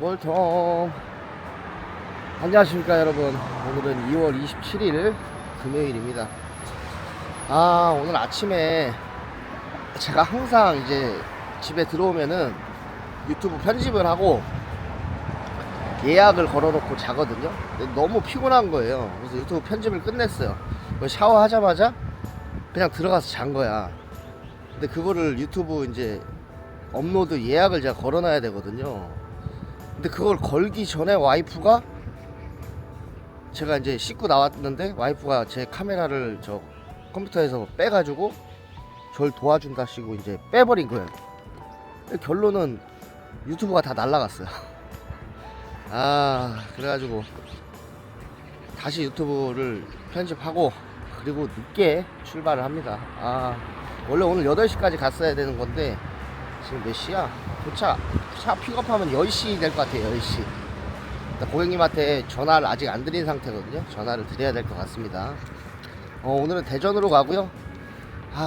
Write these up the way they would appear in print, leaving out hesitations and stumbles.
월통. 안녕하십니까 여러분. 오늘은 2월 27일 금요일입니다. 오늘 아침에 제가 항상 이제 집에 들어오면은 유튜브 편집을 하고 예약을 걸어놓고 자거든요. 근데 너무 피곤한 거예요. 그래서 유튜브 편집을 끝냈어요. 샤워하자마자 그냥 들어가서 잔 거야. 근데 그거를 유튜브 이제 업로드 예약을 제가 걸어놔야 되거든요. 근데 그걸 걸기 전에 와이프가, 제가 이제 씻고 나왔는데 와이프가 제 카메라를 저 컴퓨터에서 빼가지고 절 도와준다시고 이제 빼버린 거예요. 결론은 유튜브가 다 날라갔어요. 그래가지고 다시 유튜브를 편집하고 그리고 늦게 출발을 합니다. 원래 오늘 8시까지 갔어야 되는 건데 지금 몇 시야? 차 픽업하면 10시 될 것 같아요. 10시. 고객님한테 전화를 아직 안 드린 상태거든요. 전화를 드려야 될 것 같습니다. 오늘은 대전으로 가고요.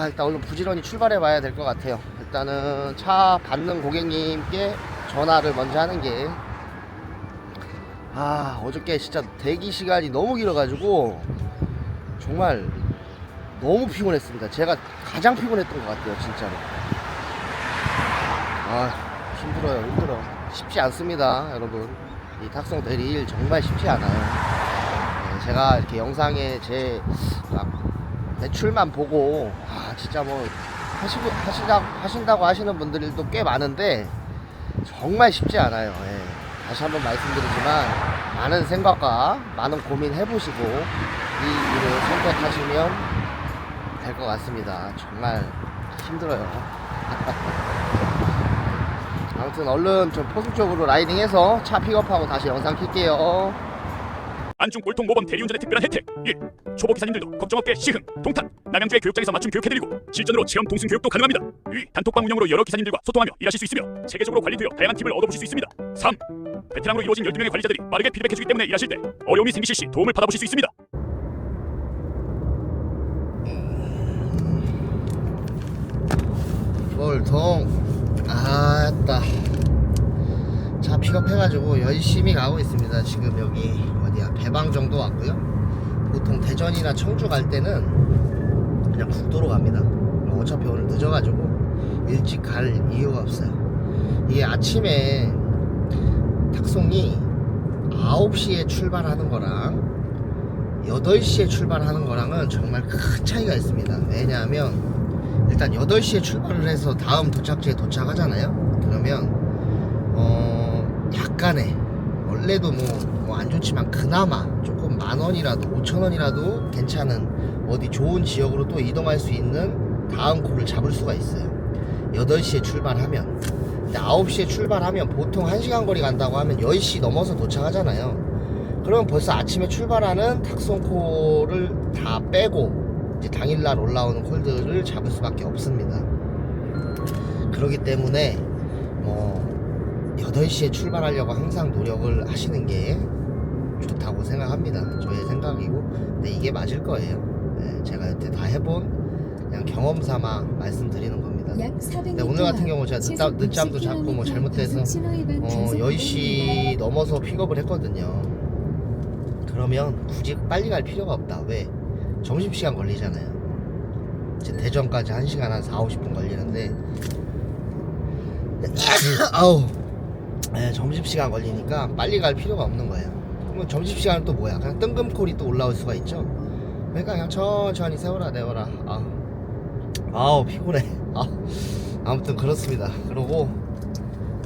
일단 얼른 부지런히 출발해 봐야 될 것 같아요. 일단은 차 받는 고객님께 전화를 먼저 하는 게, 어저께 진짜 대기 시간이 너무 길어가지고 정말 너무 피곤했습니다. 제가 가장 피곤했던 것 같아요, 진짜로. 힘들어. 쉽지 않습니다, 여러분. 이 탁송 대리 일 정말 쉽지 않아요. 제가 이렇게 영상에 제 매출만 보고 진짜 뭐 하신다고 하시는 분들도 꽤 많은데 정말 쉽지 않아요. 다시 한번 말씀드리지만 많은 생각과 많은 고민 해보시고 이 일을 선택하시면 될 것 같습니다. 정말 힘들어요. 아무튼 얼른 좀 포승적으로 라이딩해서 차 픽업하고 다시 영상 킬게요. 안중 꼴통 모범 대리운전의 특별한 혜택 1. 초보 기사님들도 걱정 없게 시흥, 동탄, 남양주의 교육장에서 맞춤 교육해드리고 실전으로 체험 동승 교육도 가능합니다. 2. 단톡방 운영으로 여러 기사님들과 소통하며 일하실 수 있으며 체계적으로 관리되어 다양한 팁을 얻어보실 수 있습니다. 3. 베테랑으로 이루어진 12명의 관리자들이 빠르게 피드백해주기 때문에 일하실 때 어려움이 생기실 시 도움을 받아보실 수 있습니다. 월통. 차 픽업해가지고 열심히 가고 있습니다. 지금 여기 어디야, 배방 정도 왔고요. 보통 대전이나 청주 갈 때는 그냥 국도로 갑니다. 어차피 오늘 늦어가지고 일찍 갈 이유가 없어요. 이게 아침에 탁송이 9시에 출발하는 거랑 8시에 출발하는 거랑은 정말 큰 차이가 있습니다. 왜냐하면 일단 8시에 출발을 해서 다음 도착지에 도착하잖아요. 그러면 약간의, 원래도 뭐 안 좋지만 그나마 조금 10,000원이라도 5,000원이라도 괜찮은 어디 좋은 지역으로 또 이동할 수 있는 다음 콜을 잡을 수가 있어요. 8시에 출발하면. 근데 9시에 출발하면 보통 1시간 거리 간다고 하면 10시 넘어서 도착하잖아요. 그러면 벌써 아침에 출발하는 탁송 콜을 다 빼고 이제 당일날 올라오는 콜들을 잡을 수밖에 없습니다. 그렇기 때문에 8시에 출발하려고 항상 노력을 하시는 게 좋다고 생각합니다. 저의 생각이고, 근데 이게 맞을 거예요. 제가 여태 다 해본 그냥 경험 삼아 말씀드리는 겁니다. 근데 오늘 같은 경우 제가 늦잠도 자고 뭐 잘못돼서 10시 넘어서 픽업을 했거든요. 그러면 굳이 빨리 갈 필요가 없다. 왜? 점심시간 걸리잖아요. 이제 대전까지 1시간 한 40-50분 걸리는데 점심시간 걸리니까 빨리 갈 필요가 없는 거예요. 그러면 점심시간은 또 뭐야? 그냥 뜬금콜이 또 올라올 수가 있죠. 그러니까 그냥 천천히 세워라 내워라. 피곤해. 아무튼 그렇습니다. 그러고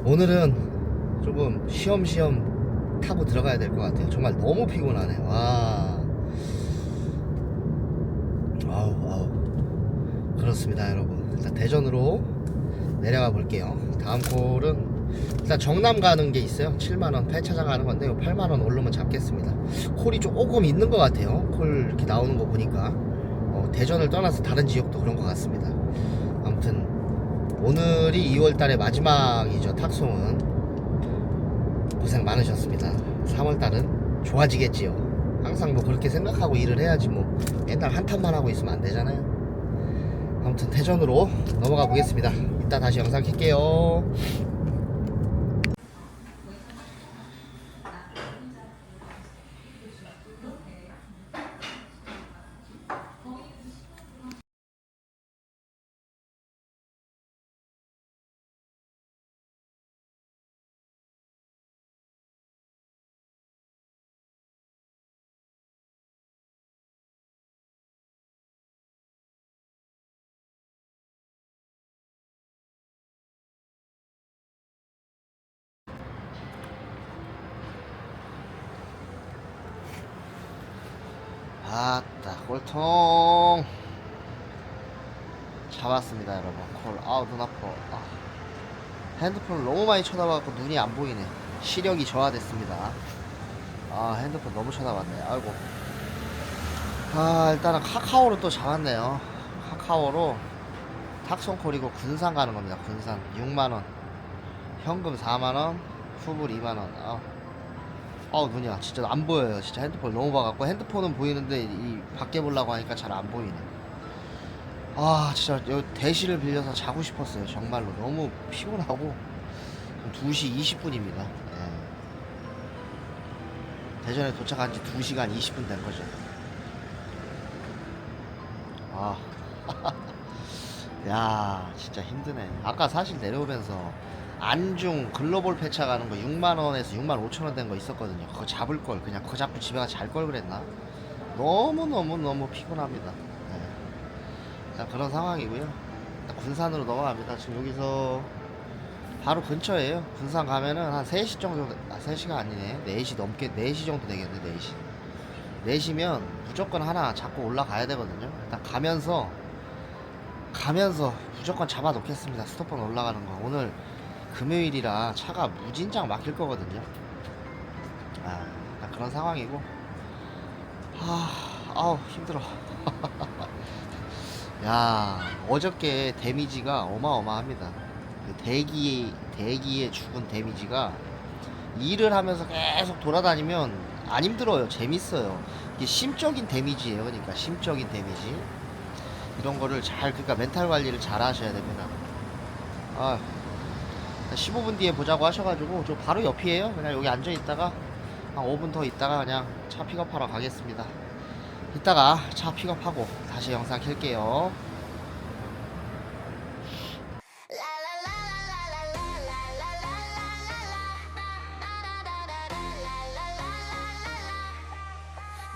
오늘은 조금 쉬엄쉬엄 타고 들어가야 될 것 같아요. 정말 너무 피곤하네. 그렇습니다, 여러분. 일단 대전으로 내려가 볼게요. 다음 콜은 일단 정남 가는 게 있어요. 7만원 폐차장 가는 건데 8만원 오르면 잡겠습니다. 콜이 조금 있는 것 같아요. 콜 이렇게 나오는 거 보니까 대전을 떠나서 다른 지역도 그런 것 같습니다. 아무튼 오늘이 2월달의 마지막이죠. 탁송은 고생 많으셨습니다. 3월달은 좋아지겠지요. 항상 뭐 그렇게 생각하고 일을 해야지 뭐 맨날 한탄만 하고 있으면 안 되잖아요. 아무튼 대전으로 넘어가 보겠습니다. 이따 다시 영상 킬게요. 아따 꼴통 잡았습니다 여러분. 콜. 아우 눈 아파. 핸드폰을 너무 많이 쳐다봐갖고 눈이 안 보이네. 시력이 저하됐습니다. 핸드폰 너무 쳐다봤네. 아이고. 일단은 카카오로 또 잡았네요. 카카오로 탁송콜이고 군산 가는 겁니다. 군산 6만원, 현금 4만원, 후불 2만원. 눈이야 진짜 안 보여요. 진짜 핸드폰 너무 봐갖고. 핸드폰은 보이는데 이 밖에 보려고 하니까 잘 안 보이네. 진짜 여기 대시를 빌려서 자고 싶었어요. 정말로 너무 피곤하고. 2시 20분입니다 대전에 도착한 지 2시간 20분 된 거죠. 야 진짜 힘드네. 아까 사실 내려오면서 안중 글로벌 폐차 가는 거 6만원에서 6만 5천원 된 거 있었거든요. 그거 잡을걸. 그냥 그거 잡고 집에 가서 잘 걸 그랬나. 너무 피곤합니다. 그런 상황이고요. 군산으로 넘어갑니다. 지금 여기서 바로 근처에요. 군산 가면은 한 3시 정도, 3시가 아니네. 4시 넘게, 4시 정도 되겠네, 4시. 4시면 무조건 하나 잡고 올라가야 되거든요. 일단 가면서 무조건 잡아 놓겠습니다. 수도권 올라가는 거. 오늘 금요일이라 차가 무진장 막힐 거거든요. 일단 그런 상황이고. 힘들어. 야, 어저께 데미지가 어마어마합니다. 그 대기에 죽은 데미지가 일을 하면서 계속 돌아다니면 안 힘들어요. 재밌어요. 이게 심적인 데미지예요. 그러니까 심적인 데미지. 이런 거를 그러니까 멘탈 관리를 잘 하셔야 됩니다. 15분 뒤에 보자고 하셔가지고 저 바로 옆이에요. 그냥 여기 앉아 있다가 한 5분 더 있다가 그냥 차 픽업하러 가겠습니다. 이따가 차 픽업하고 다시 영상 켤게요.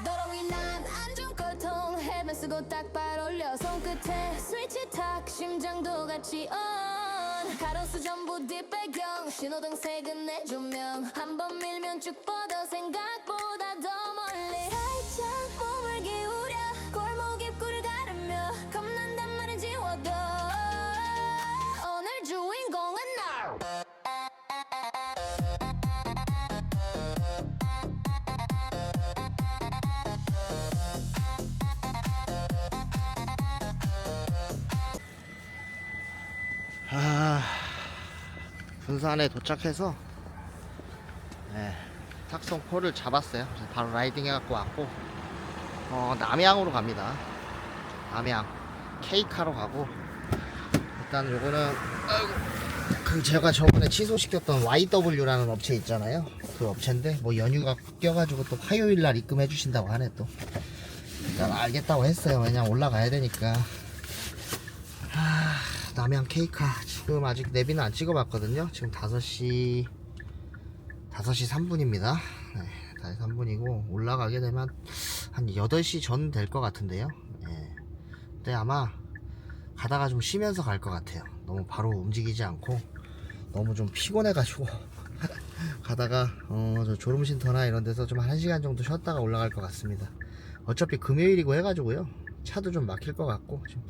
너로 인한 안중 고통 헬멧 쓰고 딱발 올려 손끝에 스위치 탁 심장도 같이 on 가로수 전부 뒷배경 신호등 색은 내 조명 한번 밀면 쭉 뻗어 생각보다 더 멀리 살짝 몸을 기울여 골목 입구를 가르며 겁난단 말은 지워도 오늘 주인공은 나. 군산에 도착해서 탁송콜을 잡았어요. 바로 라이딩 해갖고 왔고 남양으로 갑니다. 남양 K카로 가고. 일단 요거는 제가 저번에 취소시켰던 YW라는 업체 있잖아요. 그 업체인데 뭐 연휴가 껴가지고 또 화요일날 입금해 주신다고 하네. 또 일단 알겠다고 했어요. 왜냐면 올라가야 되니까. 남양 K카 지금 아직 내비는 안 찍어봤거든요. 지금 5시 3분입니다. 5시 3분이고 올라가게 되면 한 8시 전 될 것 같은데요. 근데 아마 가다가 좀 쉬면서 갈 것 같아요. 너무 바로 움직이지 않고 너무 좀 피곤해가지고 가다가 저 졸음쉼터나 이런 데서 좀 1시간 정도 쉬었다가 올라갈 것 같습니다. 어차피 금요일이고 해가지고요. 차도 좀 막힐 것 같고. 지금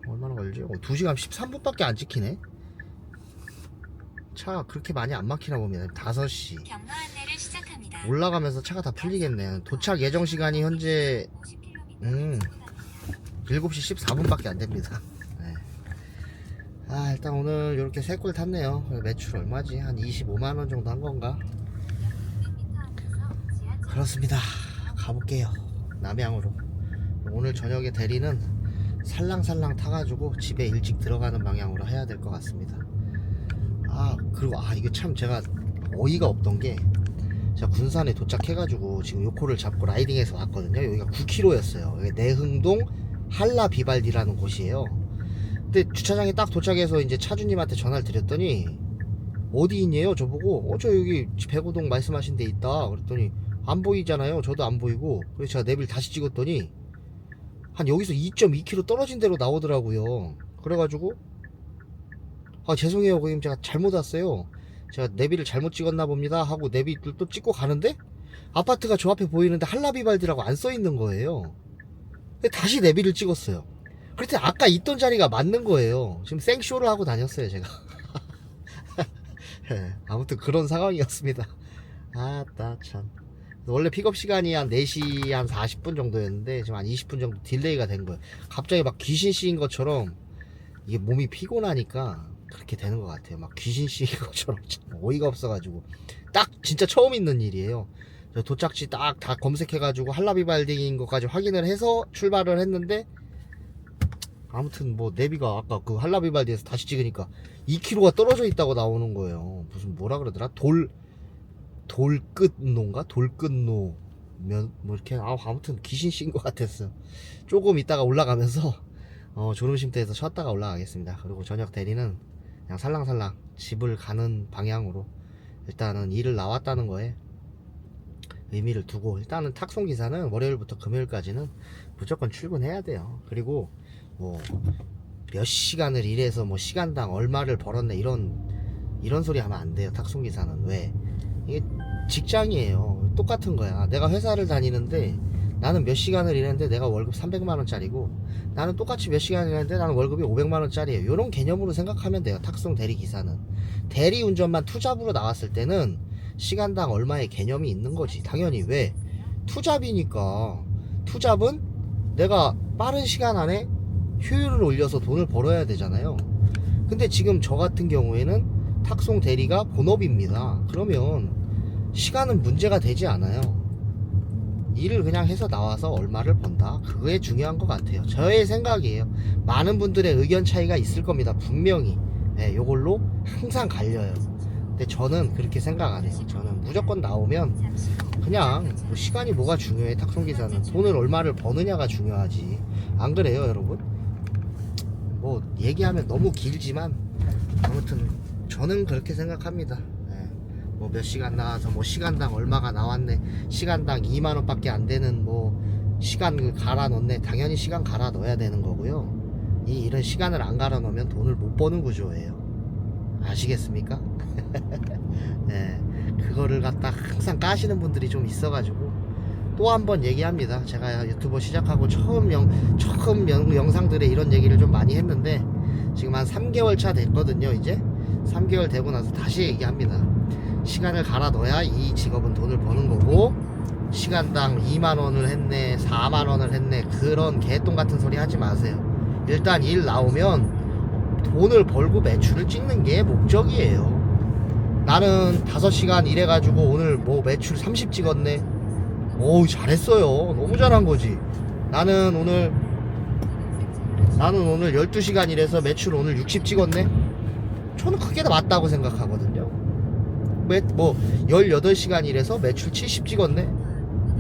얼마나 걸리지? 2시간 13분밖에 안 찍히네. 차 그렇게 많이 안 막히나 봅니다. 5시 경로 안내를 시작합니다. 올라가면서 차가 다 풀리겠네요. 도착 예정 시간이 현재 7시 14분밖에 안 됩니다. 일단 오늘 이렇게 3꼴 탔네요. 매출 얼마지? 한 25만원 정도 한 건가? 그렇습니다. 가볼게요. 남양으로. 오늘 저녁에 대리는 살랑살랑 타가지고 집에 일찍 들어가는 방향으로 해야 될 것 같습니다. 그리고 이거 참 제가 어이가 없던 게, 제가 군산에 도착해가지고 지금 요코를 잡고 라이딩해서 왔거든요. 여기가 9km였어요. 여기 내흥동 한라 비발디라는 곳이에요. 근데 주차장에 딱 도착해서 이제 차주님한테 전화를 드렸더니 어디 있냐요? 저보고 저 여기 백오동 말씀하신 데 있다 그랬더니 안 보이잖아요. 저도 안 보이고. 그래서 제가 내비를 다시 찍었더니 한 여기서 2.2km 떨어진 데로 나오더라고요. 그래가지고 죄송해요 고객님, 제가 잘못 왔어요. 제가 내비를 잘못 찍었나 봅니다 하고 내비를 또 찍고 가는데 아파트가 저 앞에 보이는데 한라비발디라고 안 써있는 거예요. 근데 다시 내비를 찍었어요. 그랬더니 아까 있던 자리가 맞는 거예요. 지금 생쇼를 하고 다녔어요 제가. 네, 아무튼 그런 상황이었습니다. 아따 참. 원래 픽업 시간이 한 4시 한 40분 정도였는데 지금 한 20분 정도 딜레이가 된 거예요. 갑자기 막 귀신 씌인 것처럼 이게 몸이 피곤하니까 그렇게 되는 것 같아요. 막 귀신 씌인 것처럼 참 어이가 없어가지고 딱 진짜 처음 있는 일이에요. 저 도착지 딱 다 검색해가지고 할라비발딩인 것까지 확인을 해서 출발을 했는데 아무튼 뭐 내비가 아까 그 할라비발디에서 다시 찍으니까 2km가 떨어져 있다고 나오는 거예요. 무슨 뭐라 그러더라? 돌끝노인가? 돌끝노 뭐 이렇게 아무튼 귀신 씌인 것 같았어요. 조금 있다가 올라가면서 졸음쉼터에서 쉬었다가 올라가겠습니다. 그리고 저녁 대리는 그냥 살랑살랑 집을 가는 방향으로 일단은 일을 나왔다는 거에 의미를 두고 일단은 탁송기사는 월요일부터 금요일까지는 무조건 출근해야 돼요. 그리고 뭐 몇 시간을 일해서 뭐 시간당 얼마를 벌었네 이런 소리 하면 안 돼요. 탁송기사는. 왜? 이게 직장이에요. 똑같은 거야. 내가 회사를 다니는데 나는 몇 시간을 일했는데 내가 월급 300만원짜리고 나는 똑같이 몇 시간 일했는데 나는 월급이 500만원짜리예요. 이런 개념으로 생각하면 돼요. 탁송 대리기사는. 대리운전만 투잡으로 나왔을 때는 시간당 얼마의 개념이 있는 거지. 당연히. 왜? 투잡이니까. 투잡은 내가 빠른 시간 안에 효율을 올려서 돈을 벌어야 되잖아요. 근데 지금 저 같은 경우에는 탁송 대리가 본업입니다. 그러면 시간은 문제가 되지 않아요. 일을 그냥 해서 나와서 얼마를 번다. 그게 중요한 것 같아요. 저의 생각이에요. 많은 분들의 의견 차이가 있을 겁니다. 분명히. 네, 요걸로 항상 갈려요. 근데 저는 그렇게 생각 안 해요. 저는 무조건 나오면 그냥 뭐 시간이 뭐가 중요해. 탁송기사는 돈을 얼마를 버느냐가 중요하지. 안 그래요 여러분? 뭐 얘기하면 너무 길지만 아무튼 저는 그렇게 생각합니다. 뭐 몇 시간 나와서 뭐 시간당 얼마가 나왔네, 시간당 2만원 밖에 안 되는 뭐 시간을 갈아 넣네. 당연히 시간 갈아 넣어야 되는 거고요. 이 일은 시간을 안 갈아 넣으면 돈을 못 버는 구조예요. 아시겠습니까? 네, 그거를 갖다 항상 까시는 분들이 좀 있어가지고 또 한 번 얘기합니다. 제가 유튜버 시작하고 처음 영상들에 이런 얘기를 좀 많이 했는데 지금 한 3개월 차 됐거든요. 이제 3개월 되고 나서 다시 얘기합니다. 시간을 갈아 넣어야 이 직업은 돈을 버는 거고, 시간당 2만원을 했네 4만원을 했네 그런 개똥 같은 소리 하지 마세요. 일단 일 나오면 돈을 벌고 매출을 찍는 게 목적이에요. 나는 5시간 일해가지고 오늘 뭐 매출 30 찍었네. 오 잘했어요. 너무 잘한 거지. 나는 오늘 12시간 일해서 매출 오늘 60 찍었네. 저는 그게 다 맞다고 생각하거든요. 뭐 18시간 일해서 매출 70 찍었네.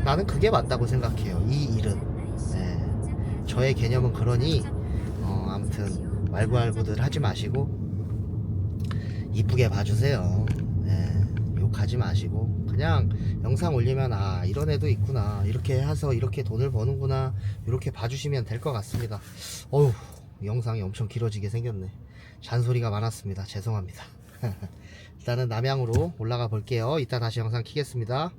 나는 그게 맞다고 생각해요. 이 일은. 네. 저의 개념은 그러니 아무튼 말구알구들 하지 마시고 이쁘게 봐주세요. 네. 욕하지 마시고 그냥 영상 올리면 아 이런 애도 있구나, 이렇게 해서 이렇게 돈을 버는구나, 이렇게 봐주시면 될 것 같습니다. 어휴 영상이 엄청 길어지게 생겼네. 잔소리가 많았습니다. 죄송합니다. 일단은 남양으로 올라가 볼게요. 이따 다시 영상 키겠습니다.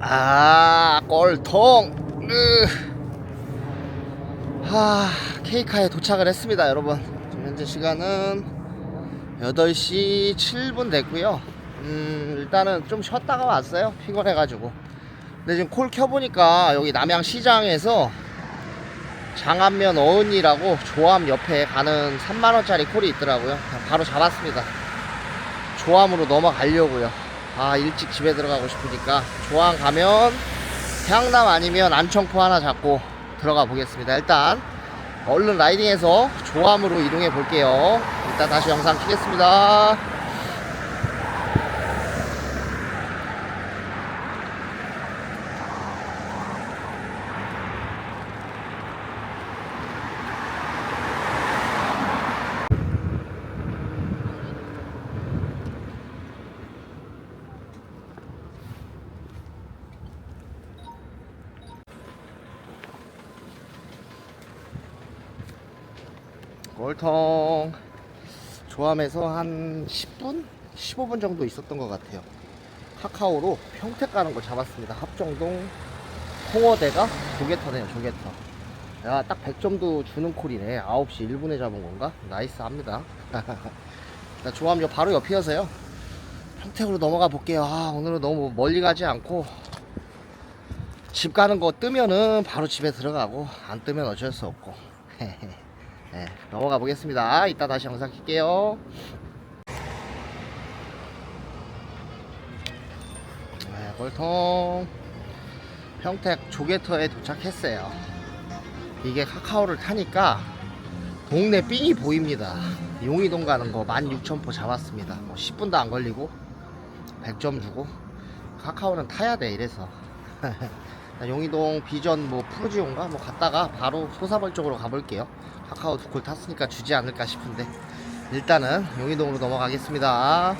아 꼴통. 케이카에 도착을 했습니다 여러분. 지금 현재 시간은 8시 7분 됐고요. 일단은 좀 쉬었다가 왔어요. 피곤해가지고. 근데 지금 콜 켜보니까 여기 남양시장에서 장안면 어은이라고 조암 옆에 가는 3만원짜리 콜이 있더라고요. 바로 잡았습니다. 조암으로 넘어가려고요. 일찍 집에 들어가고 싶으니까 조암 가면 해양남 아니면 안청포 하나 잡고 들어가 보겠습니다. 일단 얼른 라이딩해서 조암으로 이동해 볼게요. 일단 다시 영상 키겠습니다. 꼴통 조암에서 한 10분 15분 정도 있었던 것 같아요. 카카오로 평택 가는 거 잡았습니다. 합정동 홍어대가 조개터네요. 조개터. 야, 딱 100점도 주는 콜이네. 9시 1분에 잡은 건가? 나이스 합니다. 나 조합 바로 옆이어서요. 평택으로 넘어가 볼게요. 아, 오늘은 너무 멀리 가지 않고 집 가는 거 뜨면은 바로 집에 들어가고 안 뜨면 어쩔 수 없고. 네, 넘어가 보겠습니다. 이따 다시 영상 킬게요. 네, 골통 평택 조개터에 도착했어요. 이게 카카오를 타니까 동네 삥이 보입니다. 용이동 가는 거 16,000포 잡았습니다. 뭐 10분도 안 걸리고 100점 주고. 카카오는 타야 돼 이래서. 용이동 비전 뭐 푸르지온가 뭐 갔다가 바로 소사벌 쪽으로 가볼게요. 카카오 2콜 탔으니까 주지 않을까 싶은데 일단은 용이동으로 넘어가겠습니다.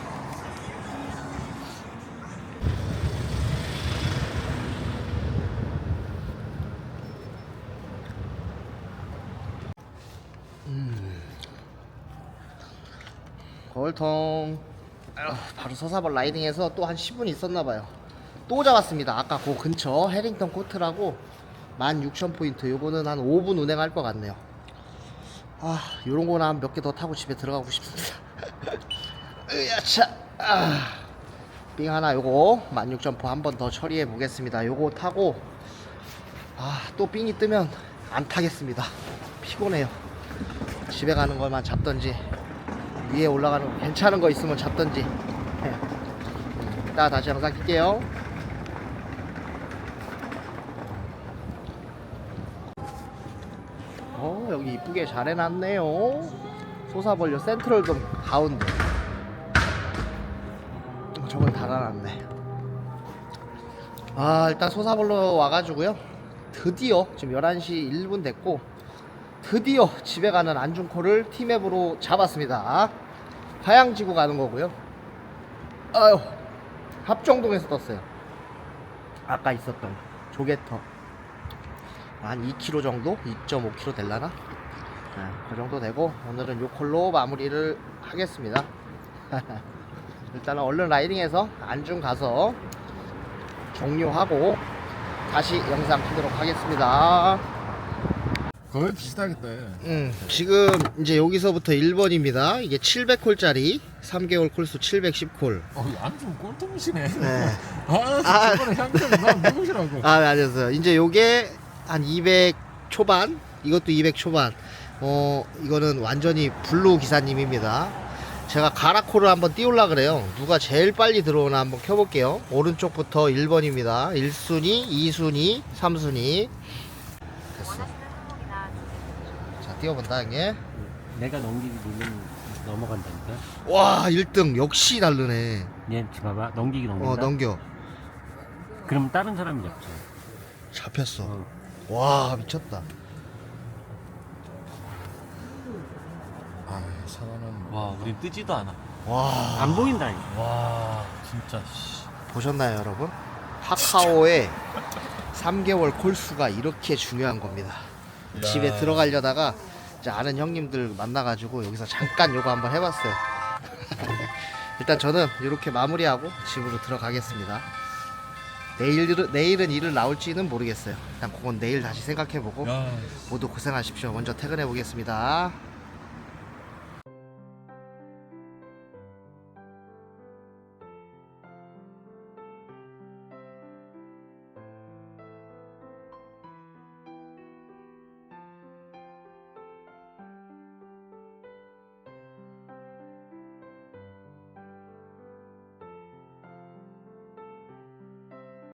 거울통 바로 서사벌 라이딩해서 또 한 10분 있었나봐요. 또 잡았습니다. 아까 그 근처 해링턴 코트라고 16,000포인트. 요거는 한 5분 운행할 것 같네요. 아, 요런 거는 한 몇 개 더 타고 집에 들어가고 싶습니다. 으야차. 삥 하나 요거 16,000포 한 번 더 처리해 보겠습니다. 요거 타고 또 삥이 뜨면 안 타겠습니다. 피곤해요. 집에 가는 것만 잡던지 위에 올라가는 거 괜찮은 거 있으면 잡던지. 이따 다시 영상 킬게요. 여기 이쁘게 잘 해놨네요. 소사벌려 센트럴돔 가운데. 저걸 달아놨네. 일단 소사벌로 와가지고요. 드디어 지금 11시 1분 됐고 드디어 집에 가는 안중콜을 티맵으로 잡았습니다. 화양지구 가는 거고요. 아유, 합정동에서 떴어요. 아까 있었던 조개터 한 2kg 정도? 2.5kg 될라나? 그 정도 되고 오늘은 요 콜로 마무리를 하겠습니다. 일단은 얼른 라이딩해서 안중 가서 종료하고 다시 영상 키도록 하겠습니다. 거의 비슷하겠다. 지금 이제 여기서부터 1번입니다. 이게 700콜짜리 3개월 콜수 710콜. 안좀 꼴통이시네. 네. 저번에 향전 난 누구시라고. 네, 알았어요. 이제 요게 한 200 초반, 이것도 200 초반. 이거는 완전히 블루 기사님입니다. 제가 가라콜을 한번 띄우려 그래요. 누가 제일 빨리 들어오나 한번 켜볼게요. 오른쪽부터 1번입니다. 1순위, 2순위, 3순위. 됐어. 자, 띄워본다, 형님. 내가 넘기기 누르면 넘어간다니까. 와, 1등 역시 다르네. 얘 봐봐, 넘기기 넘긴다. 넘겨. 그럼 다른 사람이 잡죠. 잡혔어. 와, 미쳤다. 사과는 와, 우린 뜨지도 않아. 와, 안 보인다니까. 와, 진짜. 보셨나요, 여러분? 카카오의 3개월 콜수가 이렇게 중요한 겁니다. 집에 들어가려다가 이제 아는 형님들 만나가지고 여기서 잠깐 요거 한번 해봤어요. 일단 저는 이렇게 마무리하고 집으로 들어가겠습니다. 내일은 일을 나올지는 모르겠어요. 일단 그건 내일 다시 생각해보고 야. 모두 고생하십시오. 먼저 퇴근해 보겠습니다.